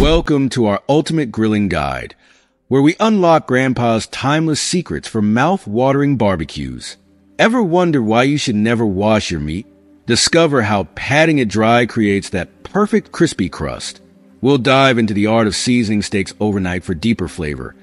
Welcome to our ultimate grilling guide, where we unlock Grandpa's timeless secrets for mouth-watering barbecues. Ever wonder why you should never wash your meat? Discover how patting it dry creates that perfect crispy crust. We'll dive into the art of seasoning steaks overnight for deeper flavor,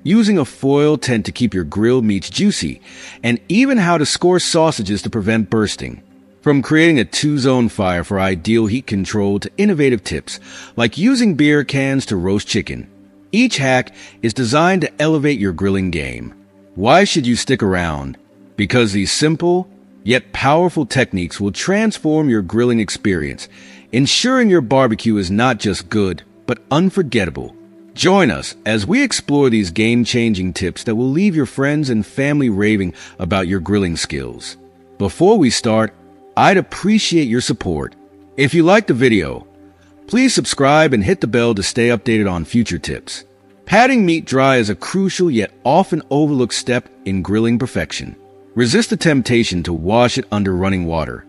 using a foil tent to keep your grilled meats juicy, and even how to score sausages to prevent bursting. From creating a two-zone fire for ideal heat control to innovative tips, like using beer cans to roast chicken, each hack is designed to elevate your grilling game. Why should you stick around? Because these simple, yet powerful techniques will transform your grilling experience, ensuring your barbecue is not just good, but unforgettable. Join us as we explore these game-changing tips that will leave your friends and family raving about your grilling skills. Before we start, I'd appreciate your support. If you liked the video, please subscribe and hit the bell to stay updated on future tips. Patting meat dry is a crucial yet often overlooked step in grilling perfection. Resist the temptation to wash it under running water.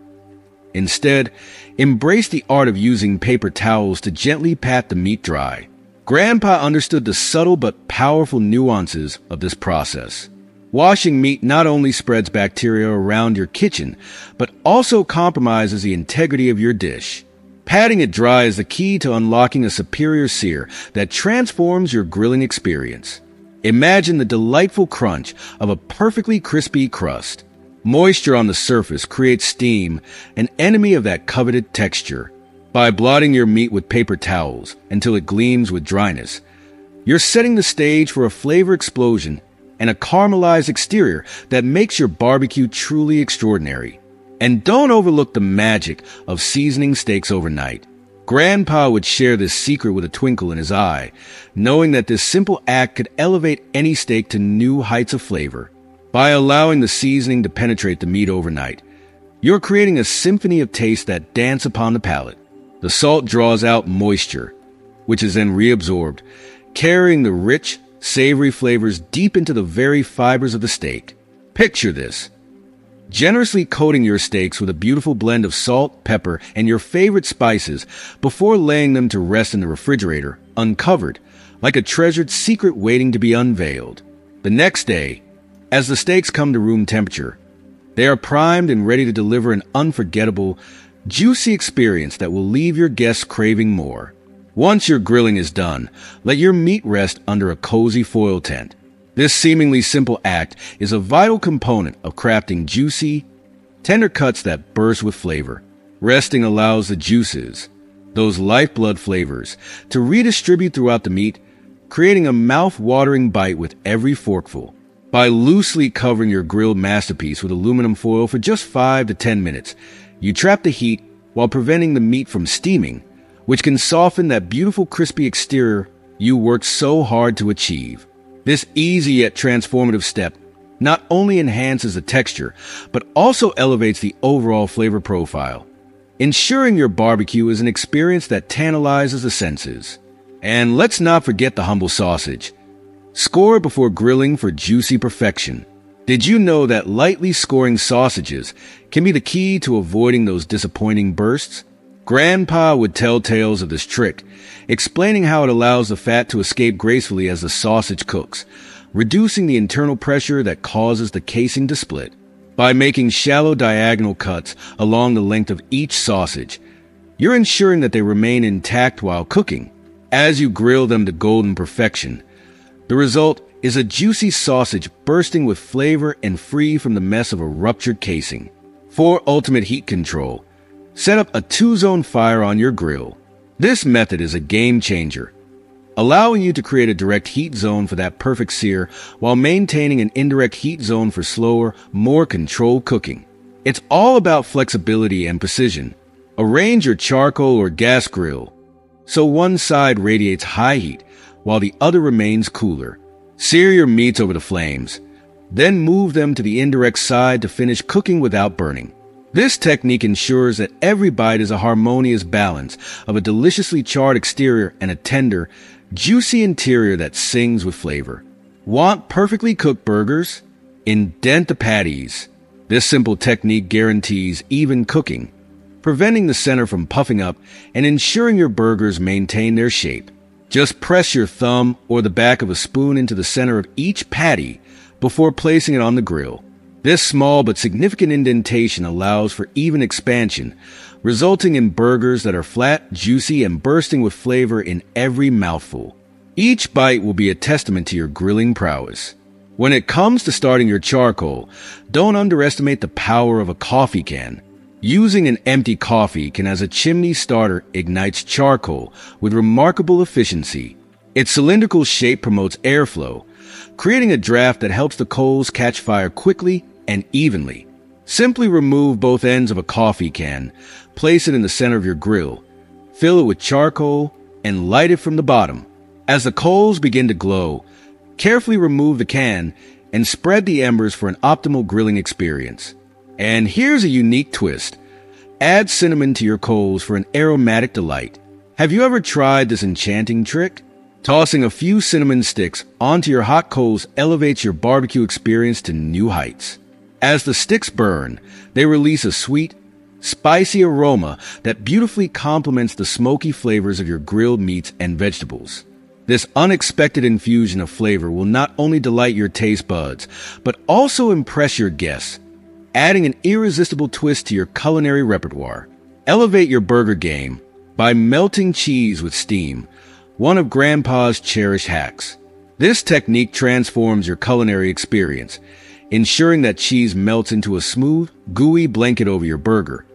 Instead, embrace the art of using paper towels to gently pat the meat dry. Grandpa understood the subtle but powerful nuances of this process. Washing meat not only spreads bacteria around your kitchen, but also compromises the integrity of your dish. Patting it dry is the key to unlocking a superior sear that transforms your grilling experience. Imagine the delightful crunch of a perfectly crispy crust. Moisture on the surface creates steam, an enemy of that coveted texture. By blotting your meat with paper towels until it gleams with dryness, you're setting the stage for a flavor explosion and a caramelized exterior that makes your barbecue truly extraordinary. And don't overlook the magic of seasoning steaks overnight. Grandpa would share this secret with a twinkle in his eye, knowing that this simple act could elevate any steak to new heights of flavor. By allowing the seasoning to penetrate the meat overnight, you're creating a symphony of taste that dance upon the palate. The salt draws out moisture, which is then reabsorbed, carrying the rich, savory flavors deep into the very fibers of the steak. Picture this: generously coating your steaks with a beautiful blend of salt, pepper, and your favorite spices before laying them to rest in the refrigerator, uncovered, like a treasured secret waiting to be unveiled. The next day, as the steaks come to room temperature, they are primed and ready to deliver an unforgettable, juicy experience that will leave your guests craving more. Once your grilling is done, let your meat rest under a cozy foil tent. This seemingly simple act is a vital component of crafting juicy, tender cuts that burst with flavor. Resting allows the juices, those lifeblood flavors, to redistribute throughout the meat, creating a mouth-watering bite with every forkful. By loosely covering your grilled masterpiece with aluminum foil for just 5 to 10 minutes, you trap the heat while preventing the meat from steaming, which can soften that beautiful crispy exterior you worked so hard to achieve. This easy yet transformative step not only enhances the texture, but also elevates the overall flavor profile, ensuring your barbecue is an experience that tantalizes the senses. And let's not forget the humble sausage. Score before grilling for juicy perfection. Did you know that lightly scoring sausages can be the key to avoiding those disappointing bursts? Grandpa would tell tales of this trick, explaining how it allows the fat to escape gracefully as the sausage cooks, reducing the internal pressure that causes the casing to split. By making shallow diagonal cuts along the length of each sausage, you're ensuring that they remain intact while cooking. As you grill them to golden perfection, the result is a juicy sausage bursting with flavor and free from the mess of a ruptured casing. For ultimate heat control, set up a two-zone fire on your grill. This method is a game changer, allowing you to create a direct heat zone for that perfect sear while maintaining an indirect heat zone for slower, more controlled cooking. It's all about flexibility and precision. Arrange your charcoal or gas grill so one side radiates high heat while the other remains cooler. Sear your meats over the flames, then move them to the indirect side to finish cooking without burning. This technique ensures that every bite is a harmonious balance of a deliciously charred exterior and a tender, juicy interior that sings with flavor. Want perfectly cooked burgers? Indent the patties. This simple technique guarantees even cooking, preventing the center from puffing up and ensuring your burgers maintain their shape. Just press your thumb or the back of a spoon into the center of each patty before placing it on the grill. This small but significant indentation allows for even expansion, resulting in burgers that are flat, juicy, and bursting with flavor in every mouthful. Each bite will be a testament to your grilling prowess. When it comes to starting your charcoal, don't underestimate the power of a coffee can. Using an empty coffee can as a chimney starter ignites charcoal with remarkable efficiency. Its cylindrical shape promotes airflow, creating a draft that helps the coals catch fire quickly and evenly. Simply remove both ends of a coffee can, place it in the center of your grill, fill it with charcoal, and light it from the bottom. As the coals begin to glow, carefully remove the can and spread the embers for an optimal grilling experience. And here's a unique twist. Add cinnamon to your coals for an aromatic delight. Have you ever tried this enchanting trick? Tossing a few cinnamon sticks onto your hot coals elevates your barbecue experience to new heights. As the sticks burn, they release a sweet, spicy aroma that beautifully complements the smoky flavors of your grilled meats and vegetables. This unexpected infusion of flavor will not only delight your taste buds, but also impress your guests, adding an irresistible twist to your culinary repertoire. Elevate your burger game by melting cheese with steam, one of Grandpa's cherished hacks. This technique transforms your culinary experience, ensuring that cheese melts into a smooth, gooey blanket over your burger,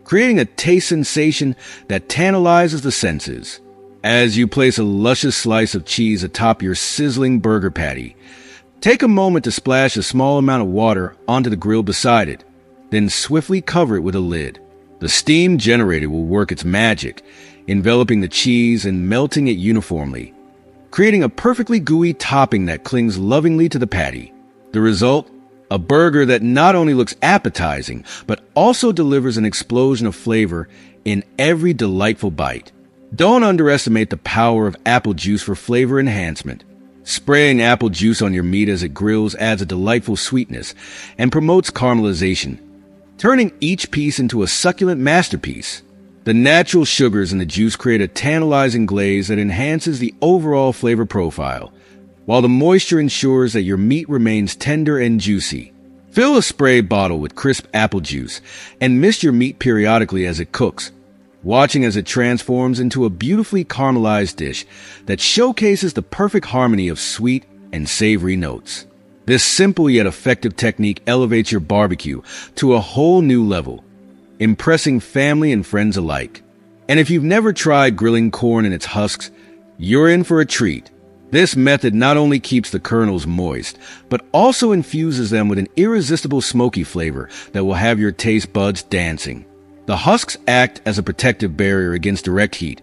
creating a taste sensation that tantalizes the senses. As you place a luscious slice of cheese atop your sizzling burger patty, take a moment to splash a small amount of water onto the grill beside it, then swiftly cover it with a lid. The steam generated will work its magic, enveloping the cheese and melting it uniformly, creating a perfectly gooey topping that clings lovingly to the patty. The result? A burger that not only looks appetizing, but also delivers an explosion of flavor in every delightful bite. Don't underestimate the power of apple juice for flavor enhancement. Spraying apple juice on your meat as it grills adds a delightful sweetness and promotes caramelization, turning each piece into a succulent masterpiece. The natural sugars in the juice create a tantalizing glaze that enhances the overall flavor profile, while the moisture ensures that your meat remains tender and juicy. Fill a spray bottle with crisp apple juice and mist your meat periodically as it cooks, watching as it transforms into a beautifully caramelized dish that showcases the perfect harmony of sweet and savory notes. This simple yet effective technique elevates your barbecue to a whole new level, impressing family and friends alike. And if you've never tried grilling corn in its husks, you're in for a treat. This method not only keeps the kernels moist, but also infuses them with an irresistible smoky flavor that will have your taste buds dancing. The husks act as a protective barrier against direct heat,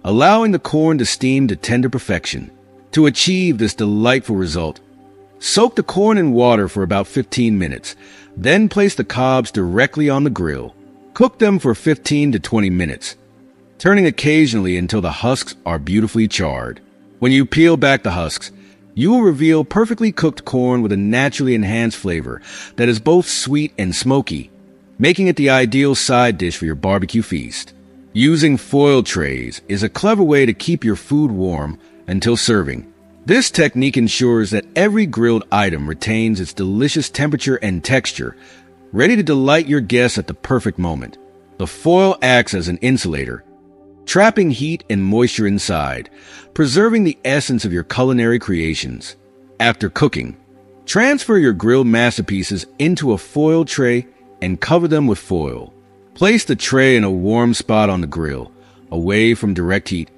allowing the corn to steam to tender perfection. To achieve this delightful result, soak the corn in water for about 15 minutes, then place the cobs directly on the grill. Cook them for 15 to 20 minutes, turning occasionally until the husks are beautifully charred. When you peel back the husks, you will reveal perfectly cooked corn with a naturally enhanced flavor that is both sweet and smoky, making it the ideal side dish for your barbecue feast. Using foil trays is a clever way to keep your food warm until serving. This technique ensures that every grilled item retains its delicious temperature and texture, ready to delight your guests at the perfect moment. The foil acts as an insulator, trapping heat and moisture inside, preserving the essence of your culinary creations. After cooking, transfer your grilled masterpieces into a foil tray and cover them with foil. Place the tray in a warm spot on the grill, away from direct heat,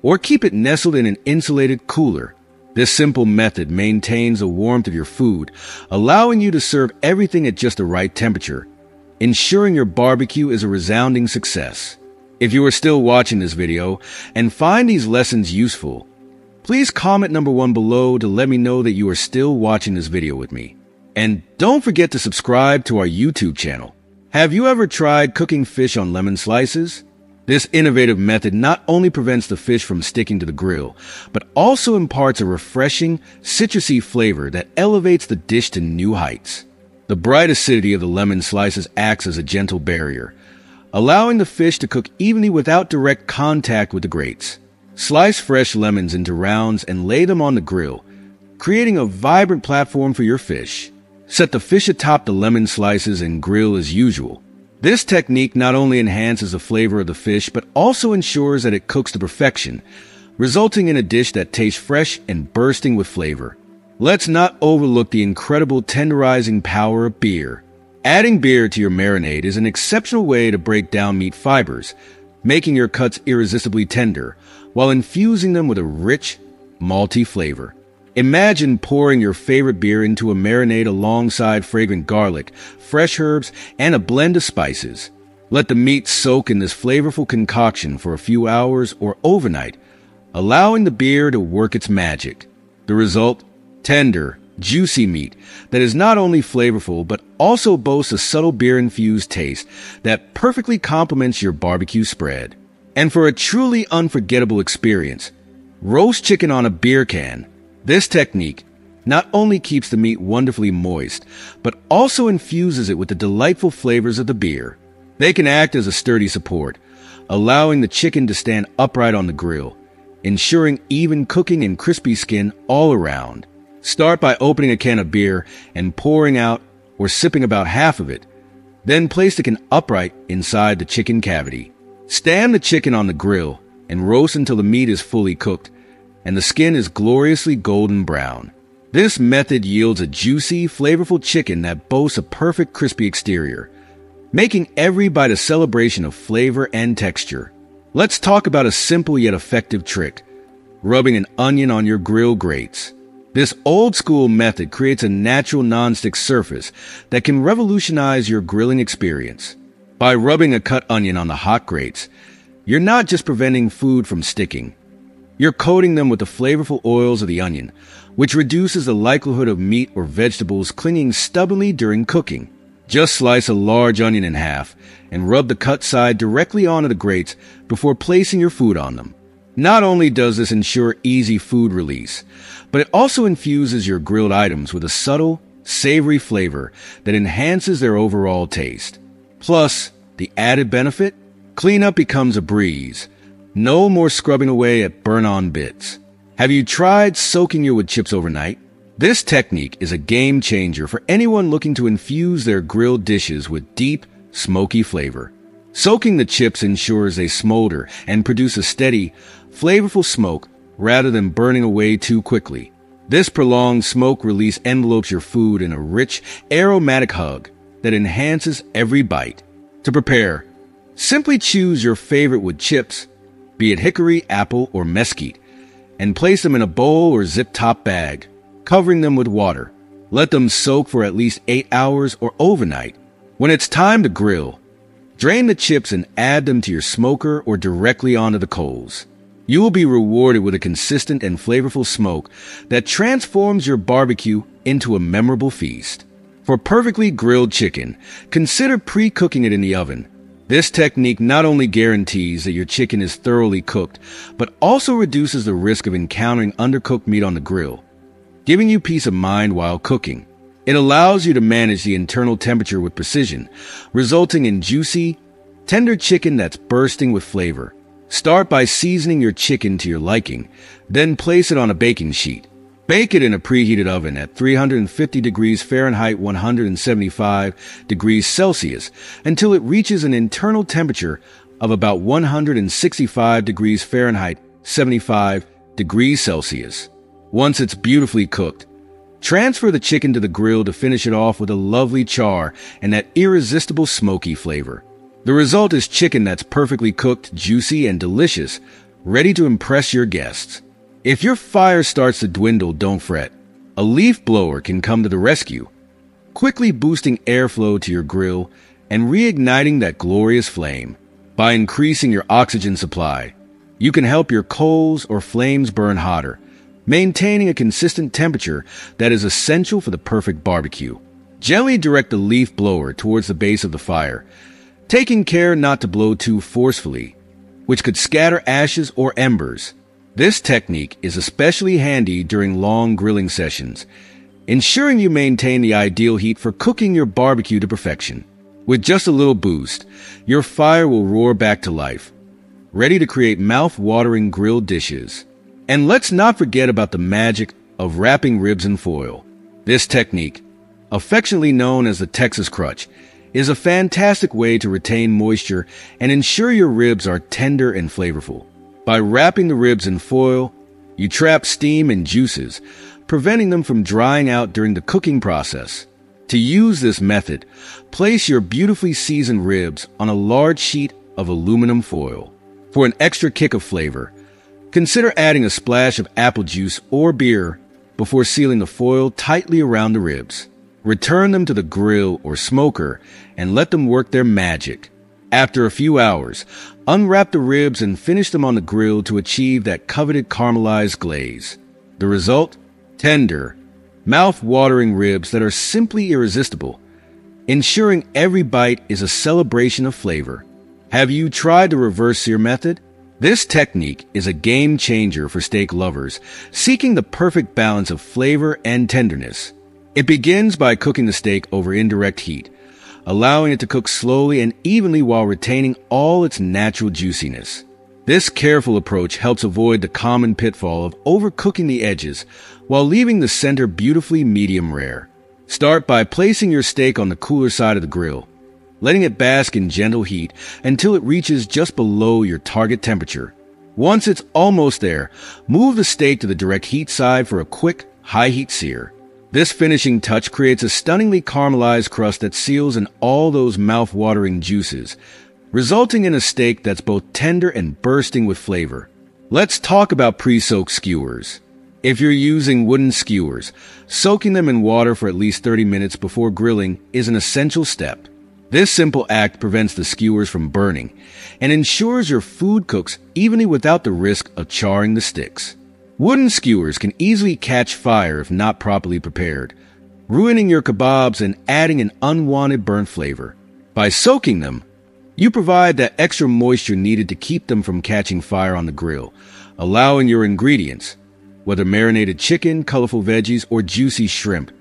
or keep it nestled in an insulated cooler. This simple method maintains the warmth of your food, allowing you to serve everything at just the right temperature, ensuring your barbecue is a resounding success. If you are still watching this video and find these lessons useful, please comment number 1 below to let me know that you are still watching this video with me. And don't forget to subscribe to our YouTube channel. Have you ever tried cooking fish on lemon slices? This innovative method not only prevents the fish from sticking to the grill, but also imparts a refreshing, citrusy flavor that elevates the dish to new heights. The bright acidity of the lemon slices acts as a gentle barrier, allowing the fish to cook evenly without direct contact with the grates. Slice fresh lemons into rounds and lay them on the grill, creating a vibrant platform for your fish. Set the fish atop the lemon slices and grill as usual. This technique not only enhances the flavor of the fish, but also ensures that it cooks to perfection, resulting in a dish that tastes fresh and bursting with flavor. Let's not overlook the incredible tenderizing power of beer. Adding beer to your marinade is an exceptional way to break down meat fibers, making your cuts irresistibly tender, while infusing them with a rich, malty flavor. Imagine pouring your favorite beer into a marinade alongside fragrant garlic, fresh herbs, and a blend of spices. Let the meat soak in this flavorful concoction for a few hours or overnight, allowing the beer to work its magic. The result? Tender, juicy meat that is not only flavorful but also boasts a subtle beer-infused taste that perfectly complements your barbecue spread. And for a truly unforgettable experience, roast chicken on a beer can. This technique not only keeps the meat wonderfully moist, but also infuses it with the delightful flavors of the beer. They can act as a sturdy support, allowing the chicken to stand upright on the grill, ensuring even cooking and crispy skin all around. Start by opening a can of beer and pouring out or sipping about half of it. Then place the can upright inside the chicken cavity. Stand the chicken on the grill and roast until the meat is fully cooked and the skin is gloriously golden brown. This method yields a juicy, flavorful chicken that boasts a perfect crispy exterior, making every bite a celebration of flavor and texture. Let's talk about a simple yet effective trick: rubbing an onion on your grill grates. This old-school method creates a natural non-stick surface that can revolutionize your grilling experience. By rubbing a cut onion on the hot grates, you're not just preventing food from sticking. You're coating them with the flavorful oils of the onion, which reduces the likelihood of meat or vegetables clinging stubbornly during cooking. Just slice a large onion in half and rub the cut side directly onto the grates before placing your food on them. Not only does this ensure easy food release, but it also infuses your grilled items with a subtle, savory flavor that enhances their overall taste. Plus, the added benefit? Cleanup becomes a breeze. No more scrubbing away at burn-on bits. Have you tried soaking your wood chips overnight? This technique is a game changer for anyone looking to infuse their grilled dishes with deep, smoky flavor. Soaking the chips ensures they smolder and produce a steady, flavorful smoke rather than burning away too quickly. This prolonged smoke release envelopes your food in a rich, aromatic hug that enhances every bite. To prepare, simply choose your favorite wood chips, be it hickory, apple, or mesquite, and place them in a bowl or zip-top bag, covering them with water. Let them soak for at least 8 hours or overnight. When it's time to grill, drain the chips and add them to your smoker or directly onto the coals. You will be rewarded with a consistent and flavorful smoke that transforms your barbecue into a memorable feast. For perfectly grilled chicken, consider pre-cooking it in the oven. This technique not only guarantees that your chicken is thoroughly cooked, but also reduces the risk of encountering undercooked meat on the grill, giving you peace of mind while cooking. It allows you to manage the internal temperature with precision, resulting in juicy, tender chicken that's bursting with flavor. Start by seasoning your chicken to your liking, then place it on a baking sheet. Bake it in a preheated oven at 350 degrees Fahrenheit, 175 degrees Celsius, until it reaches an internal temperature of about 165 degrees Fahrenheit, 75 degrees Celsius. Once it's beautifully cooked, transfer the chicken to the grill to finish it off with a lovely char and that irresistible smoky flavor. The result is chicken that's perfectly cooked, juicy, and delicious, ready to impress your guests. If your fire starts to dwindle, don't fret. A leaf blower can come to the rescue, quickly boosting airflow to your grill and reigniting that glorious flame. By increasing your oxygen supply, you can help your coals or flames burn hotter, maintaining a consistent temperature that is essential for the perfect barbecue. Gently direct the leaf blower towards the base of the fire, taking care not to blow too forcefully, which could scatter ashes or embers. This technique is especially handy during long grilling sessions, ensuring you maintain the ideal heat for cooking your barbecue to perfection. With just a little boost, your fire will roar back to life, ready to create mouth-watering grilled dishes. And let's not forget about the magic of wrapping ribs in foil. This technique, affectionately known as the Texas crutch, is a fantastic way to retain moisture and ensure your ribs are tender and flavorful. By wrapping the ribs in foil, you trap steam and juices, preventing them from drying out during the cooking process. To use this method, place your beautifully seasoned ribs on a large sheet of aluminum foil. For an extra kick of flavor, consider adding a splash of apple juice or beer before sealing the foil tightly around the ribs. Return them to the grill or smoker and let them work their magic. After a few hours, unwrap the ribs and finish them on the grill to achieve that coveted caramelized glaze. The result? Tender, mouth-watering ribs that are simply irresistible, ensuring every bite is a celebration of flavor. Have you tried the reverse sear method? This technique is a game changer for steak lovers seeking the perfect balance of flavor and tenderness. It begins by cooking the steak over indirect heat, allowing it to cook slowly and evenly while retaining all its natural juiciness. This careful approach helps avoid the common pitfall of overcooking the edges while leaving the center beautifully medium rare. Start by placing your steak on the cooler side of the grill, letting it bask in gentle heat until it reaches just below your target temperature. Once it's almost there, move the steak to the direct heat side for a quick, high-heat sear. This finishing touch creates a stunningly caramelized crust that seals in all those mouth-watering juices, resulting in a steak that's both tender and bursting with flavor. Let's talk about pre-soaked skewers. If you're using wooden skewers, soaking them in water for at least 30 minutes before grilling is an essential step. This simple act prevents the skewers from burning and ensures your food cooks evenly without the risk of charring the sticks. Wooden skewers can easily catch fire if not properly prepared, ruining your kebabs and adding an unwanted burnt flavor. By soaking them, you provide that extra moisture needed to keep them from catching fire on the grill, allowing your ingredients, whether marinated chicken, colorful veggies, or juicy shrimp,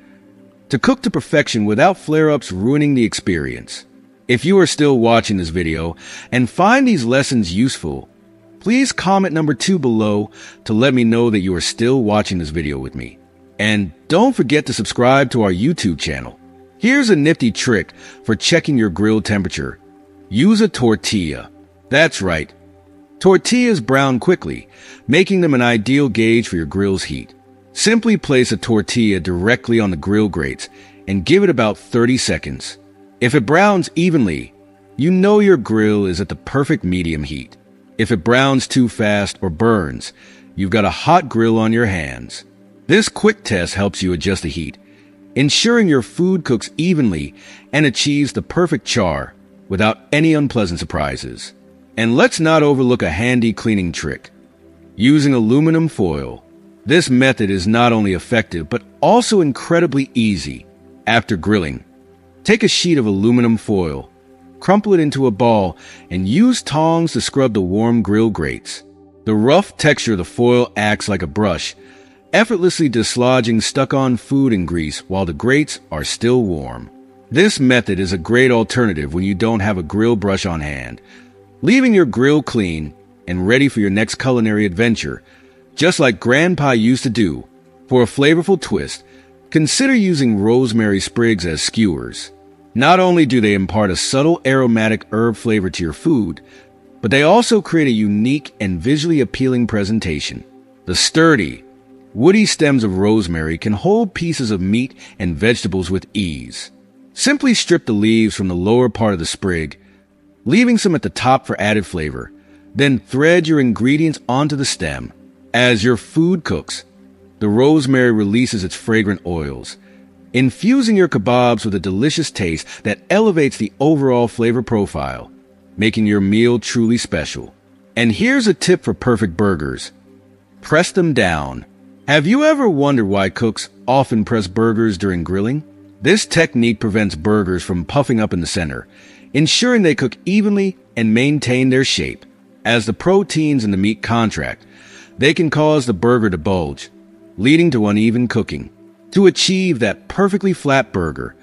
to cook to perfection without flare-ups ruining the experience. If you are still watching this video and find these lessons useful, please comment number 2 below to let me know that you are still watching this video with me. And don't forget to subscribe to our YouTube channel. Here's a nifty trick for checking your grill temperature. Use a tortilla. That's right. Tortillas brown quickly, making them an ideal gauge for your grill's heat. Simply place a tortilla directly on the grill grates and give it about 30 seconds. If it browns evenly, you know your grill is at the perfect medium heat. If it browns too fast or burns, you've got a hot grill on your hands. This quick test helps you adjust the heat, ensuring your food cooks evenly and achieves the perfect char without any unpleasant surprises. And let's not overlook a handy cleaning trick. Using aluminum foil. This method is not only effective, but also incredibly easy. After grilling, take a sheet of aluminum foil, crumple it into a ball, and use tongs to scrub the warm grill grates. The rough texture of the foil acts like a brush, effortlessly dislodging stuck-on food and grease while the grates are still warm. This method is a great alternative when you don't have a grill brush on hand, leaving your grill clean and ready for your next culinary adventure, just like Grandpa used to do. For a flavorful twist, consider using rosemary sprigs as skewers. Not only do they impart a subtle aromatic herb flavor to your food, but they also create a unique and visually appealing presentation. The sturdy, woody stems of rosemary can hold pieces of meat and vegetables with ease. Simply strip the leaves from the lower part of the sprig, leaving some at the top for added flavor. Then thread your ingredients onto the stem. As your food cooks, the rosemary releases its fragrant oils, infusing your kebabs with a delicious taste that elevates the overall flavor profile, making your meal truly special. And here's a tip for perfect burgers. Press them down. Have you ever wondered why cooks often press burgers during grilling? This technique prevents burgers from puffing up in the center, ensuring they cook evenly and maintain their shape. As the proteins in the meat contract, they can cause the burger to bulge, leading to uneven cooking. To achieve that perfectly flat burger,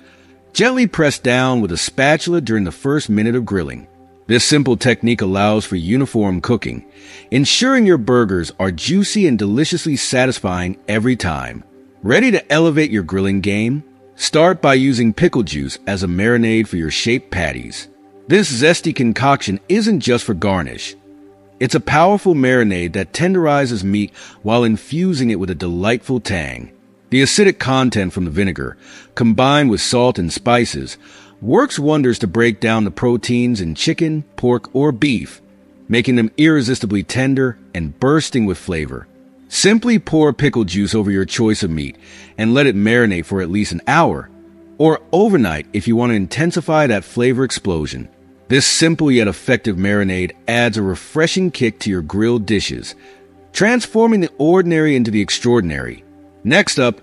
gently press down with a spatula during the first minute of grilling. This simple technique allows for uniform cooking, ensuring your burgers are juicy and deliciously satisfying every time. Ready to elevate your grilling game? Start by using pickle juice as a marinade for your shaped patties. This zesty concoction isn't just for garnish. It's a powerful marinade that tenderizes meat while infusing it with a delightful tang. The acidic content from the vinegar, combined with salt and spices, works wonders to break down the proteins in chicken, pork, or beef, making them irresistibly tender and bursting with flavor. Simply pour pickle juice over your choice of meat and let it marinate for at least an hour, or overnight if you want to intensify that flavor explosion. This simple yet effective marinade adds a refreshing kick to your grilled dishes, transforming the ordinary into the extraordinary. Next up,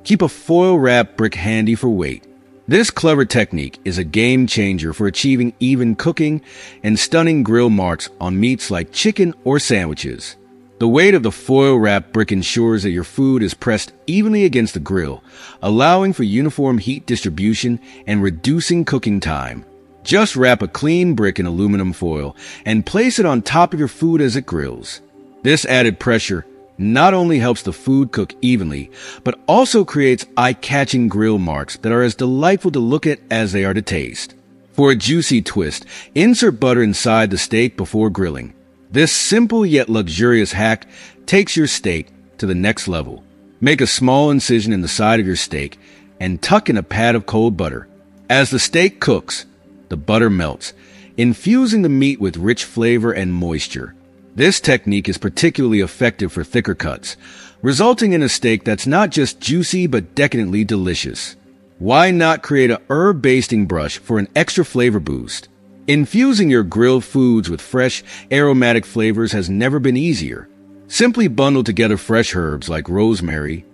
keep a foil-wrapped brick handy for weight. This clever technique is a game changer for achieving even cooking and stunning grill marks on meats like chicken or sandwiches. The weight of the foil-wrapped brick ensures that your food is pressed evenly against the grill, allowing for uniform heat distribution and reducing cooking time. Just wrap a clean brick in aluminum foil and place it on top of your food as it grills. This added pressure not only helps the food cook evenly, but also creates eye-catching grill marks that are as delightful to look at as they are to taste. For a juicy twist, insert butter inside the steak before grilling. This simple yet luxurious hack takes your steak to the next level. Make a small incision in the side of your steak and tuck in a pat of cold butter. As the steak cooks, the butter melts, infusing the meat with rich flavor and moisture. This technique is particularly effective for thicker cuts, resulting in a steak that's not just juicy but decadently delicious. Why not create a herb basting brush for an extra flavor boost? Infusing your grilled foods with fresh, aromatic flavors has never been easier. Simply bundle together fresh herbs like rosemary,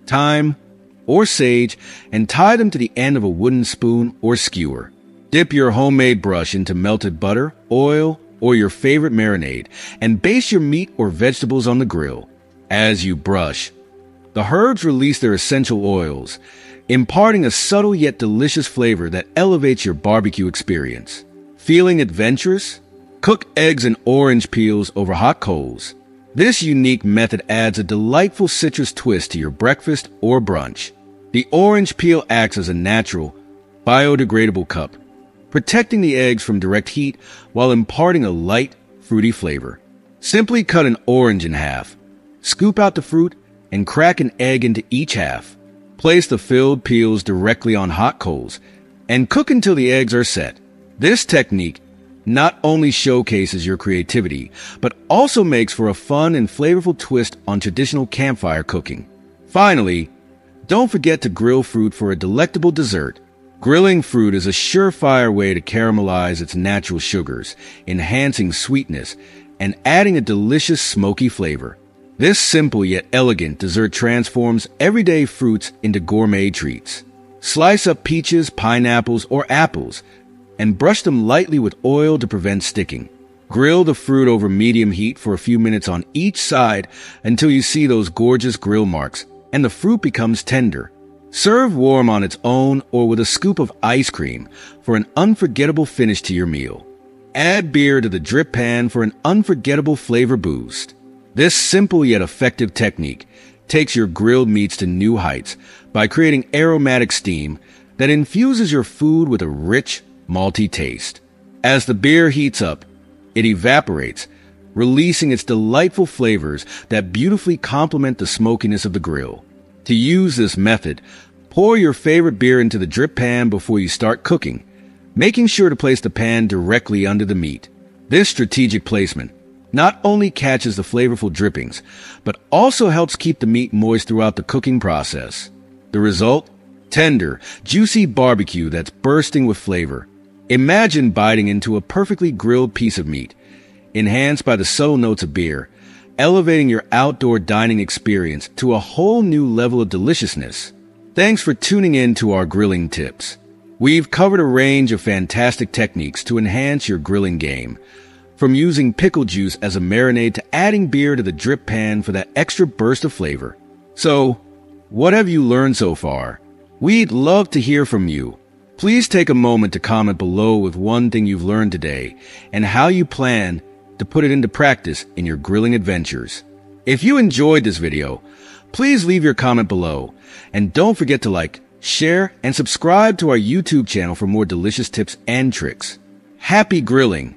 thyme, or sage and tie them to the end of a wooden spoon or skewer. Dip your homemade brush into melted butter, oil, or your favorite marinade and baste your meat or vegetables on the grill. As you brush, the herbs release their essential oils, imparting a subtle yet delicious flavor that elevates your barbecue experience. Feeling adventurous? Cook eggs and orange peels over hot coals. This unique method adds a delightful citrus twist to your breakfast or brunch. The orange peel acts as a natural, biodegradable cup, protecting the eggs from direct heat while imparting a light, fruity flavor. Simply cut an orange in half, scoop out the fruit, and crack an egg into each half. Place the filled peels directly on hot coals and cook until the eggs are set. This technique not only showcases your creativity, but also makes for a fun and flavorful twist on traditional campfire cooking. Finally, don't forget to grill fruit for a delectable dessert. Grilling fruit is a surefire way to caramelize its natural sugars, enhancing sweetness and adding a delicious smoky flavor. This simple yet elegant dessert transforms everyday fruits into gourmet treats. Slice up peaches, pineapples, or apples and brush them lightly with oil to prevent sticking. Grill the fruit over medium heat for a few minutes on each side until you see those gorgeous grill marks and the fruit becomes tender. Serve warm on its own or with a scoop of ice cream for an unforgettable finish to your meal. Add beer to the drip pan for an unforgettable flavor boost. This simple yet effective technique takes your grilled meats to new heights by creating aromatic steam that infuses your food with a rich, malty taste. As the beer heats up, it evaporates, releasing its delightful flavors that beautifully complement the smokiness of the grill. To use this method, pour your favorite beer into the drip pan before you start cooking, making sure to place the pan directly under the meat. This strategic placement not only catches the flavorful drippings, but also helps keep the meat moist throughout the cooking process. The result? Tender, juicy barbecue that's bursting with flavor. Imagine biting into a perfectly grilled piece of meat, enhanced by the subtle notes of beer, elevating your outdoor dining experience to a whole new level of deliciousness. Thanks for tuning in to our grilling tips. We've covered a range of fantastic techniques to enhance your grilling game, from using pickle juice as a marinade to adding beer to the drip pan for that extra burst of flavor. So, what have you learned so far? We'd love to hear from you. Please take a moment to comment below with one thing you've learned today and how you plan to put it into practice in your grilling adventures. If you enjoyed this video, please leave your comment below and don't forget to like, share, and subscribe to our YouTube channel for more delicious tips and tricks. Happy grilling!